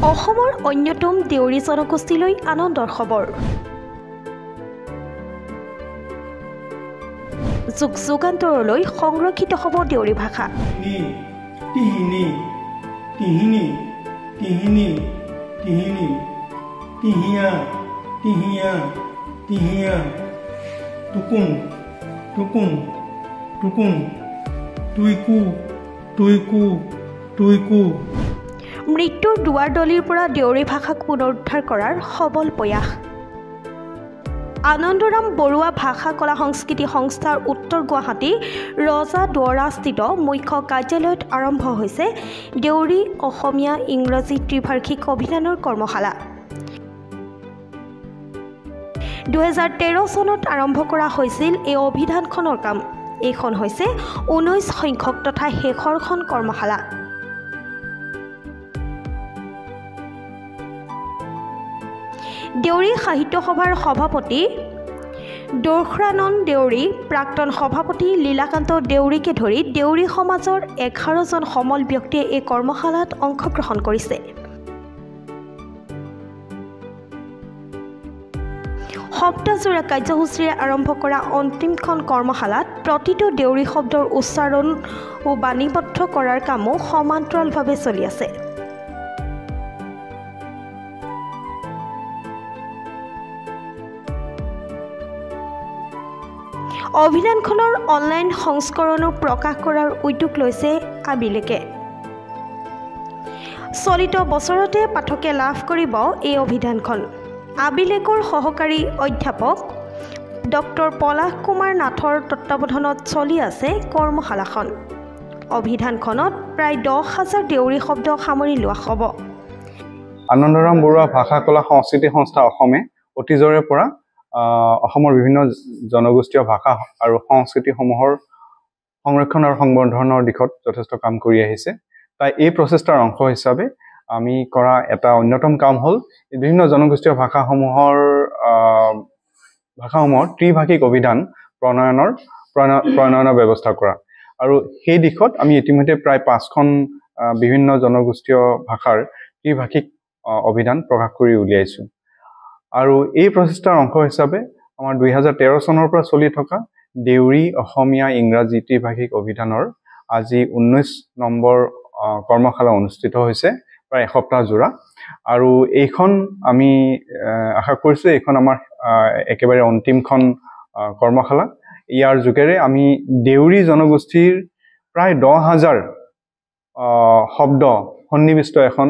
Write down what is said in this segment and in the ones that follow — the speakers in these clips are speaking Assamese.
অসমৰ অন্যতম দেউৰী জনগোষ্ঠীলৈ আনন্দৰ খবৰ। যুগ যুগান্তৰলৈ সংৰক্ষিত হ'ব দেউৰী ভাষা। তিহিনি তিহিনি তিহিনি তিহিনি তিহিয়া তিহিয়া তিহিয়া টুকুং টুকুং টুকুং টুইকু টুইকু টুইকু। মৃত্যুৰ দুৱাৰদলিৰ পৰা দেউৰী ভাষাক পুনৰুদ্ধাৰ কৰাৰ সবল প্ৰয়াস। আনন্দৰাম বৰুৱা ভাষা কলা সংস্কৃতি সংস্থাৰ উত্তৰ গুৱাহাটী ৰজা দুৱৰাস্থিত মুখ্য কাৰ্যালয়ত আৰম্ভ হৈছে দেউৰী অসমীয়া ইংৰাজী ত্ৰিভাষিক অভিধানৰ কৰ্মশালা। 2013 চনত আৰম্ভ কৰা হৈছিল এই অভিধানখনৰ কাম। এইখন হৈছে 19 সংখ্যক তথা শেষৰখন কৰ্মশালা। দেউৰী সাহিত্য সভাৰ সভাপতি দৰ্শৰানন্দ দেউৰী, প্ৰাক্তন সভাপতি লীলাকান্ত দেউৰীকে ধৰি দেউৰী সমাজৰ 11 জন সমল ব্যক্তিয়ে এই কৰ্মশালাত অংশগ্ৰহণ কৰিছে। সপ্তাহজোৰা কাৰ্যসূচীৰে আৰম্ভ কৰা অন্তিমখন কৰ্মশালাত প্ৰতিটো দেউৰী শব্দৰ উচ্চাৰণ ও বাণীবদ্ধ কৰাৰ কামো সমান্তৰালভাৱে চলি আছে। অভিধানখনৰ অনলাইন সংস্কৰণো প্ৰকাশ কৰাৰ উদ্যোগ লৈছে আবিলেকে। চলিত বছৰতে পাঠকে লাভ কৰিব এই অভিধানখন। আবিলেকৰ সহকাৰী অধ্যাপক ডক্টৰ পলাশ কুমাৰ নাথৰ তত্বাৱধানত চলি আছে কৰ্মশালাখন। অভিধানখনত প্ৰায় 10,000 দেউৰী শব্দ সামৰি লোৱা হ'ব। আনন্দৰাম বৰুৱা ভাষা কলা সংস্কৃতি সংস্থা অসমে অতীজৰে পৰা অসমৰ বিভিন্ন জনগোষ্ঠীয় ভাষা আৰু সংস্কৃতিসমূহৰ সংৰক্ষণ আৰু সংবৰ্ধনৰ দিশত যথেষ্ট কাম কৰি আহিছে। তাই এই প্ৰচেষ্টাৰ অংশ হিচাপে আমি কৰা এটা অন্যতম কাম হ'ল বিভিন্ন জনগোষ্ঠীয় ভাষাসমূহৰ ত্ৰিভাষিক অভিধান প্ৰণয়নৰ ব্যৱস্থা কৰা। আৰু সেই দিশত আমি ইতিমধ্যে প্ৰায় 5খন বিভিন্ন জনগোষ্ঠীয় ভাষাৰ ত্ৰিভাষিক অভিধান প্ৰকাশ কৰি উলিয়াইছোঁ। আৰু এই প্ৰচেষ্টাৰ অংশ হিচাপে আমাৰ 2013 চনৰ পৰা চলি থকা দেউৰী অসমীয়া ইংৰাজী ত্ৰিভাষিক অভিধানৰ আজি 19 নম্বৰ কৰ্মশালা অনুষ্ঠিত হৈছে প্ৰায় এসপ্তাহ জোৰা। আৰু এইখন আমি আশা কৰিছোঁ এইখন আমাৰ একেবাৰে অন্তিমখন কৰ্মশালা। ইয়াৰ যোগেৰে আমি দেউৰী জনগোষ্ঠীৰ প্ৰায় 10,000 শব্দ সন্নিৱিষ্ট এখন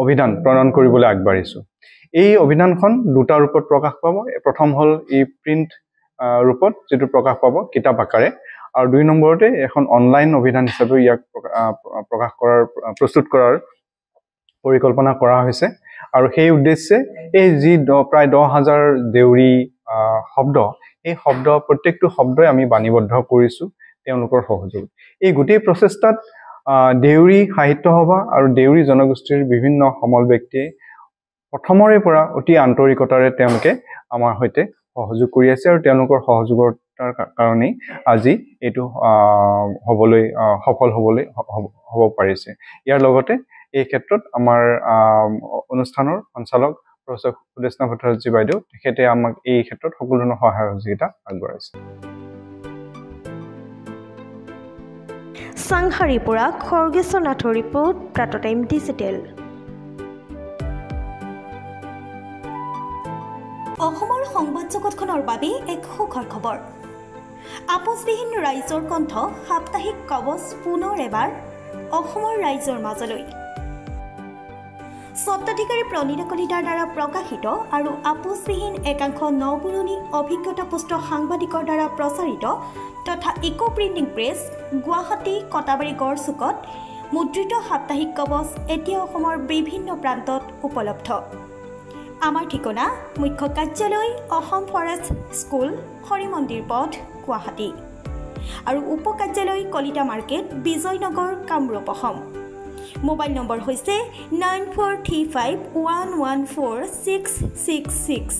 অভিধান প্ৰণয়ন কৰিবলৈ আগবাঢ়িছোঁ। এই অভিধানখন দুটা ৰূপত প্ৰকাশ পাব। প্ৰথম হ'ল এই প্ৰিণ্ট ৰূপত যিটো প্ৰকাশ পাব কিতাপ আকাৰে, আৰু 2 নম্বৰতে এখন অনলাইন অভিধান হিচাপে ইয়াক প্ৰস্তুত কৰাৰ পৰিকল্পনা কৰা হৈছে। আৰু সেই উদ্দেশ্যে এই যি প্ৰায় 10,000 দেউৰী শব্দ, এই শব্দ প্ৰত্যেকটো শব্দই আমি বাণীবদ্ধ কৰিছোঁ তেওঁলোকৰ সহযোগত। এই গোটেই প্ৰচেষ্টাত দেউৰী সাহিত্য সভা আৰু দেউৰী জনগোষ্ঠীৰ বিভিন্ন সমল ব্যক্তিয়ে প্ৰথমৰে পৰা অতি আন্তৰিকতাৰে তেওঁলোকে আমাৰ সৈতে সহযোগ কৰি আছে, আৰু তেওঁলোকৰ সহযোগৰ কাৰণেই আজি এইটো সফল হ'ব পাৰিছে। ইয়াৰ লগতে এই ক্ষেত্ৰত আমাৰ অনুষ্ঠানৰ সঞ্চালক প্ৰফেচৰ সুদেষ্ণা ভট্টাচাৰ্য বাইদেউ, তেখেতে আমাক এই ক্ষেত্ৰত সকলো ধৰণৰ সহায় সহযোগিতা আগবঢ়াইছে। চাংহাৰীৰ পৰা খৰ্গেশ্বৰ নাথৰ ৰিপৰ্ট, প্ৰাতঃ টাইম ডিজিটেল। অসমৰ সংবাদ জগতখনৰ বাবে এক সুখৰ খবৰ। আপোচবিহীন ৰাইজৰ কণ্ঠ সাপ্তাহিক কবচ পুনৰ এবাৰ অসমৰ ৰাইজৰ মাজলৈ। স্বত্বাধিকাৰী প্ৰণীতা কলিতাৰ দ্বাৰা প্ৰকাশিত আৰু আপোচবিহীন একাংশ নপুৰণি অভিজ্ঞতাপুষ্ট সাংবাদিকৰ দ্বাৰা প্ৰচাৰিত তথা eco printing press Guwahati Katabari গড়চুকত মুদ্ৰিত সাপ্তাহিক কবচ এতিয়া অসমৰ বিভিন্ন প্ৰান্তত উপলব্ধ। আমাৰ ঠিকনা মুখ্য কাৰ্যালয় অসম ফৰেষ্ট স্কুল, হৰি মন্দিৰ পথ, গুৱাহাটী, আৰু উপ কাৰ্যালয় Kalita market, Bijoynagar, Kamrup, Assam. Mobile number হৈছে 9435114666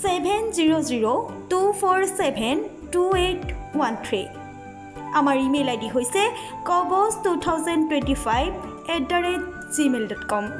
7002472813। আমাৰ ইমেইল ID হৈছে kobos2025@gmail.com। gmail.com